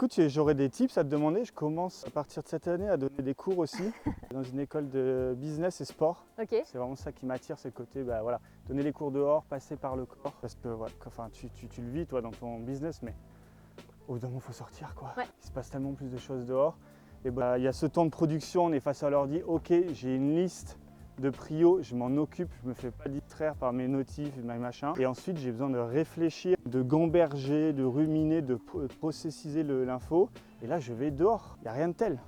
Écoute, j'aurais des tips à te demander. Je commence à partir de cette année à donner des cours aussi dans une école de business et sport. Ok. C'est vraiment ça qui m'attire, c'est le côté, voilà, donner les cours dehors, passer par le corps. Parce que tu le vis toi dans ton business, mais au bout d'un moment, il faut sortir quoi. Ouais. Il se passe tellement plus de choses dehors. Et il y a ce temps de production, on est face à l'ordi. Ok, j'ai une liste de prio, je m'en occupe, je me fais pas distraire par mes notifs et mes machins. Et ensuite, j'ai besoin de réfléchir, de gamberger, de ruminer, de processiser l'info. Et là, je vais dehors. Il n'y a rien de tel.